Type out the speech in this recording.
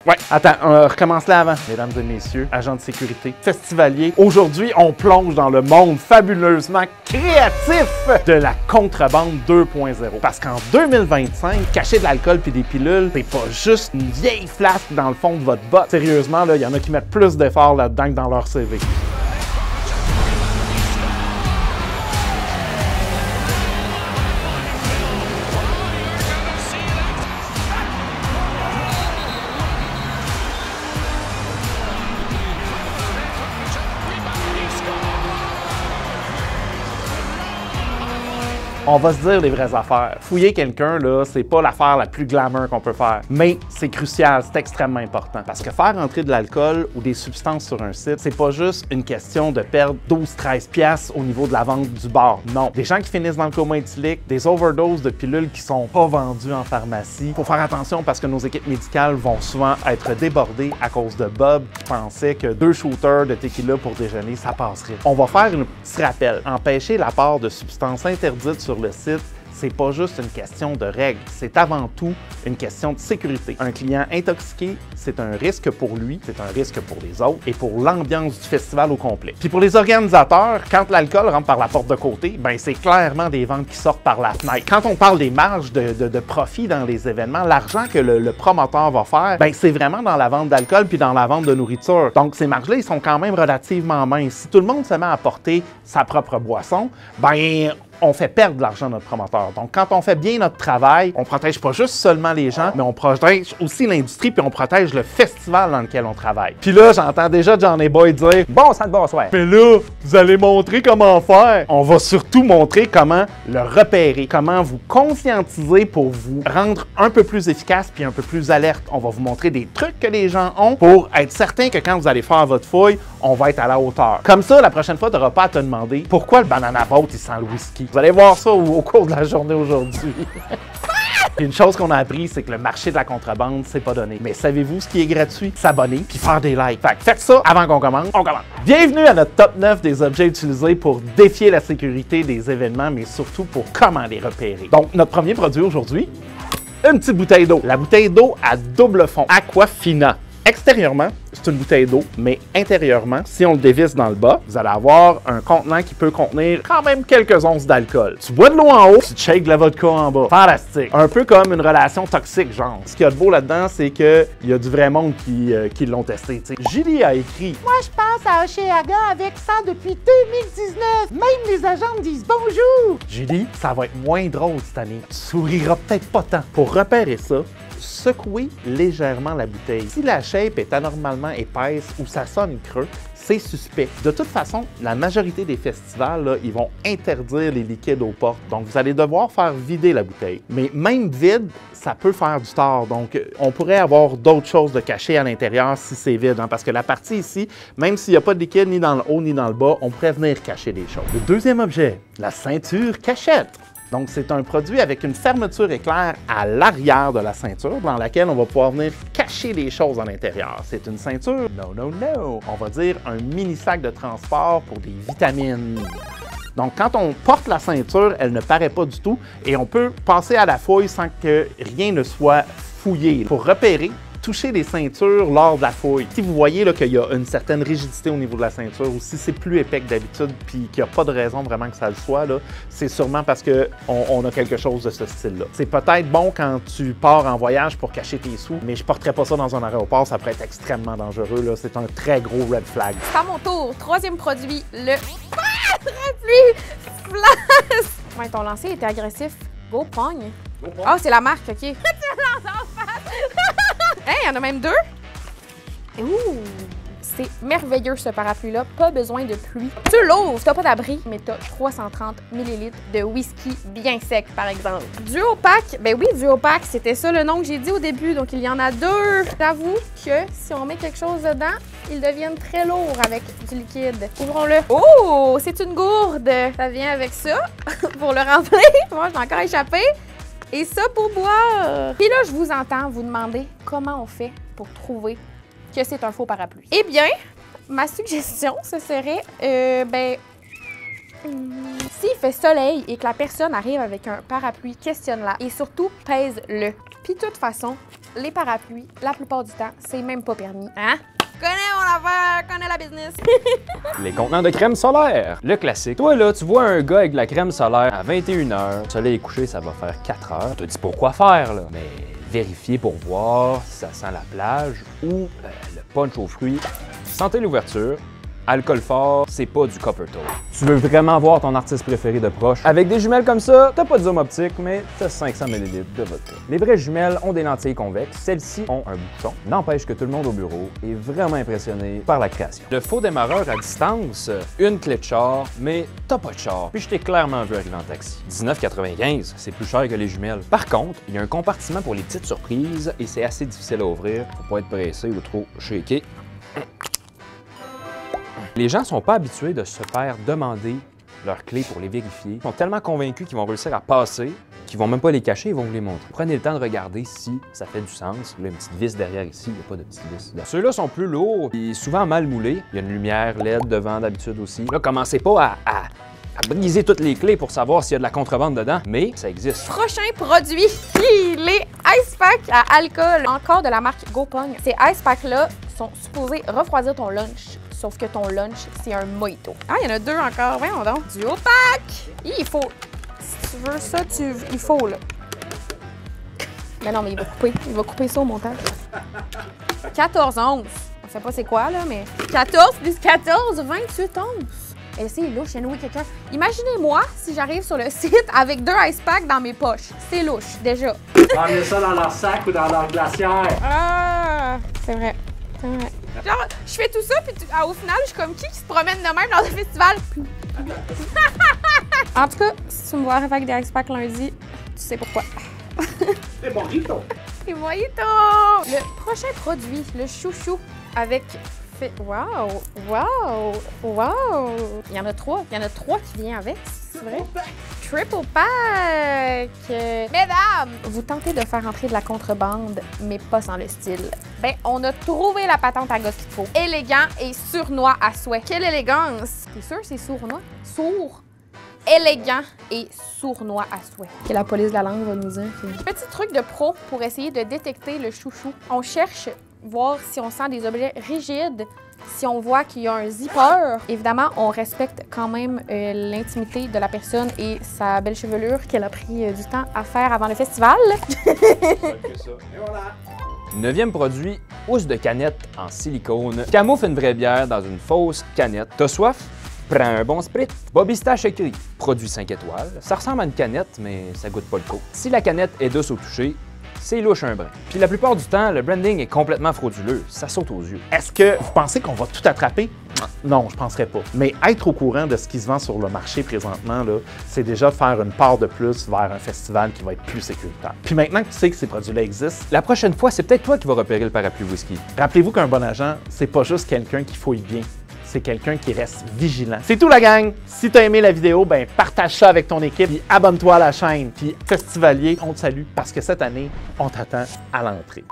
Ouais, attends, on recommence là avant. Mesdames et messieurs, agents de sécurité, festivaliers, aujourd'hui, on plonge dans le monde fabuleusement créatif de la contrebande 2.0. Parce qu'en 2025, cacher de l'alcool puis des pilules, c'est pas juste une vieille flasque dans le fond de votre botte. Sérieusement, là, il y en a qui mettent plus d'efforts là-dedans que dans leur CV. On va se dire les vraies affaires. Fouiller quelqu'un, là, c'est pas l'affaire la plus glamour qu'on peut faire. Mais c'est crucial, c'est extrêmément important. Parce que faire entrer de l'alcool ou des substances sur un site, c'est pas juste une question de perdre 12-13 piastres au niveau de la vente du bar. Non. Des gens qui finissent dans le coma éthylique, des overdoses de pilules qui sont pas vendues en pharmacie. Faut faire attention parce que nos équipes médicales vont souvent être débordées à cause de Bob qui pensait que 2 shooters de tequila pour déjeuner, ça passerait. On va faire un petit rappel. Empêcher l'apport de substances interdites sur le site, c'est pas juste une question de règles, c'est avant tout une question de sécurité. Un client intoxiqué, c'est un risque pour lui, c'est un risque pour les autres et pour l'ambiance du festival au complet. Puis pour les organisateurs, quand l'alcool rentre par la porte de côté, ben c'est clairement des ventes qui sortent par la fenêtre. Quand on parle des marges de profit dans les événements, l'argent que le promoteur va faire, ben c'est vraiment dans la vente d'alcool puis dans la vente de nourriture. Donc ces marges-là, ils sont quand même relativement minces. Si tout le monde se met à apporter sa propre boisson, ben on fait perdre de l'argent à notre promoteur. Donc, quand on fait bien notre travail, on protège pas juste seulement les gens, mais on protège aussi l'industrie puis on protège le festival dans lequel on travaille. Puis là, j'entends déjà Johnny Boy dire « Bon sang de bonsoir! » Mais là, vous allez montrer comment faire. On va surtout montrer comment le repérer, comment vous conscientiser pour vous rendre un peu plus efficace puis un peu plus alerte. On va vous montrer des trucs que les gens ont pour être certain que quand vous allez faire votre fouille, on va être à la hauteur. Comme ça, la prochaine fois, tu n'auras pas à te demander pourquoi le banana boat, il sent le whisky. Vous allez voir ça au cours de la journée aujourd'hui. Puis une chose qu'on a appris, c'est que le marché de la contrebande, c'est pas donné. Mais savez-vous ce qui est gratuit? S'abonner puis faire des likes. Fait que faites ça avant qu'on commence. On commence. Bienvenue à notre top 9 des objets utilisés pour défier la sécurité des événements, mais surtout pour comment les repérer. Donc, notre premier produit aujourd'hui, une petite bouteille d'eau. La bouteille d'eau à double fond, Aquafina. Extérieurement, c'est une bouteille d'eau, mais intérieurement, si on le dévisse dans le bas, vous allez avoir un contenant qui peut contenir quand même quelques onces d'alcool. Tu bois de l'eau en haut, tu shakes de la vodka en bas. Fantastique! Un peu comme une relation toxique, genre. Ce qu'il y a de beau là-dedans, c'est qu'il y a du vrai monde qui l'ont testé. T'sais. Julie a écrit « Moi, je passe à Hochelaga avec ça depuis 2019. Même les agents me disent bonjour! » Julie, ça va être moins drôle cette année. Tu souriras peut-être pas tant. Pour repérer ça, secouez légèrement la bouteille. Si la shape est anormalement épaisse ou ça sonne creux, c'est suspect. De toute façon, la majorité des festivals, là, ils vont interdire les liquides aux portes. Donc, vous allez devoir faire vider la bouteille. Mais même vide, ça peut faire du tort. Donc, on pourrait avoir d'autres choses de cachées à l'intérieur si c'est vide. Hein, parce que la partie ici, même s'il n'y a pas de liquide ni dans le haut ni dans le bas, on pourrait venir cacher des choses. Le deuxième objet, la ceinture cachette. Donc, c'est un produit avec une fermeture éclair à l'arrière de la ceinture dans laquelle on va pouvoir venir cacher les choses à l'intérieur. C'est une ceinture, no, on va dire un mini sac de transport pour des vitamines. Donc, quand on porte la ceinture, elle ne paraît pas du tout et on peut passer à la fouille sans que rien ne soit fouillé. Pour repérer, toucher les ceintures lors de la fouille. Si vous voyez qu'il y a une certaine rigidité au niveau de la ceinture ou si c'est plus épais que d'habitude puis qu'il n'y a pas de raison vraiment que ça le soit, c'est sûrement parce qu'on a quelque chose de ce style-là. C'est peut-être bon quand tu pars en voyage pour cacher tes sous, mais je ne porterais pas ça dans un aéroport, ça pourrait être extrêmement dangereux. C'est un très gros red flag. C'est à mon tour. Troisième produit, le parapluie flash. Ouais, ton lancer était agressif. Go pogne. Oh, c'est la marque, OK. Tu me lances en face. Hey, il y en a même 2. Ouh! C'est merveilleux ce parapluie-là, pas besoin de pluie. Tu l'ouvres, t'as pas d'abri, mais t'as 330 ml de whisky bien sec, par exemple. Duopack, ben oui, Duopack, c'était ça le nom que j'ai dit au début, donc il y en a 2. J'avoue que si on met quelque chose dedans, ils deviennent très lourds avec du liquide. Ouvrons-le. Oh, c'est une gourde. Ça vient avec ça pour le remplir. Moi, j'ai encore échappé. Et ça pour boire. Puis là, je vous entends vous demander comment on fait pour trouver que c'est un faux parapluie. Eh bien, ma suggestion, ce serait, s'il fait soleil et que la personne arrive avec un parapluie, questionne-la et surtout, pèse-le. Puis de toute façon, les parapluies, la plupart du temps, c'est même pas permis. Hein? Connais mon affaire, connais la business. Les contenants de crème solaire, le classique. Toi là, tu vois un gars avec de la crème solaire à 21h, le soleil est couché, ça va faire 4 heures. Tu te dis pourquoi faire là? Mais vérifier pour voir si ça sent la plage ou le punch aux fruits. Sentez l'ouverture. Alcool fort, c'est pas du Coppertone. Tu veux vraiment voir ton artiste préféré de proche? Avec des jumelles comme ça, t'as pas de zoom optique, mais t'as 500 ml de vodka. Les vraies jumelles ont des lentilles convexes, celles-ci ont un bouchon. N'empêche que tout le monde au bureau est vraiment impressionné par la création. Le faux démarreur à distance, une clé de char, mais t'as pas de char. Puis je t'ai clairement vu arriver en taxi. 19,95, c'est plus cher que les jumelles. Par contre, il y a un compartiment pour les petites surprises et c'est assez difficile à ouvrir. Faut pas être pressé ou trop shaké. Les gens sont pas habitués de se faire demander leurs clés pour les vérifier. Ils sont tellement convaincus qu'ils vont réussir à passer qu'ils vont même pas les cacher, ils vont vous les montrer. Prenez le temps de regarder si ça fait du sens. Là, une petite vis derrière ici, il n'y a pas de petite vis. Ceux-là sont plus lourds et souvent mal moulés. Il y a une lumière LED devant d'habitude aussi. Là, commencez pas à briser toutes les clés pour savoir s'il y a de la contrebande dedans, mais ça existe. Prochain produit, les Ice Pack à alcool. Encore de la marque GoPong. Ces Ice Packs-là sont supposés refroidir ton lunch. Sauf que ton lunch, c'est un mojito. Ah, il y en a 2 encore. Voyons donc. Duo pack! Il faut... Si tu veux ça, il faut, là. Mais non, mais il va couper. Il va couper ça au montage. 14 onces. On sait pas c'est quoi, là, mais... 14 plus 14, 28 onces. Et c'est louche, il y a noué quelqu'un. Imaginez-moi si j'arrive sur le site avec 2 ice packs dans mes poches. C'est louche, déjà. Ramenez ça dans leur sac ou dans leur glacière. Ah, c'est vrai. C'est vrai. Genre, je fais tout ça, puis au final, je suis comme qui se promène de même dans un festival? En tout cas, si tu me vois avec des ice packs lundi, tu sais pourquoi. C'est mojito. C'est mojito! Le prochain produit, le chouchou avec... Wow! Wow! Wow! Il y en a 3. Il y en a 3 qui viennent avec, c'est vrai? Triple pack! Mesdames, vous tentez de faire entrer de la contrebande, mais pas sans le style. Ben, on a trouvé la patente à gosse qu'il faut. Élégant et sournois à souhait. Quelle élégance! T'es sûr c'est sournois? Sourd! Élégant et sournois à souhait. Que la police de la langue va nous dire. Petit truc de pro pour essayer de détecter le chouchou. On cherche voir si on sent des objets rigides, si on voit qu'il y a un zipper. Évidemment, on respecte quand même l'intimité de la personne et sa belle chevelure qu'elle a pris du temps à faire avant le festival. Et voilà. 9e produit, housse de canette en silicone. Camoufle une vraie bière dans une fausse canette. T'as soif? Prends un bon sprit. Bobby Stash écrit produit 5 étoiles. Ça ressemble à une canette, mais ça goûte pas le coup. Si la canette est douce au toucher, c'est louche un brin. Puis la plupart du temps, le branding est complètement frauduleux. Ça saute aux yeux. Est-ce que vous pensez qu'on va tout attraper? Non, je ne penserais pas. Mais être au courant de ce qui se vend sur le marché présentement, c'est déjà faire une part de plus vers un festival qui va être plus sécuritaire. Puis maintenant que tu sais que ces produits-là existent, La prochaine fois, c'est peut-être toi qui vas repérer le parapluie whisky. rappelez-vous qu'un bon agent, c'est pas juste quelqu'un qui fouille bien. C'est quelqu'un qui reste vigilant. C'est tout la gang! Si tu as aimé la vidéo, ben partage ça avec ton équipe, puis abonne-toi à la chaîne. Puis Festivalier, on te salue parce que cette année, on t'attend à l'entrée.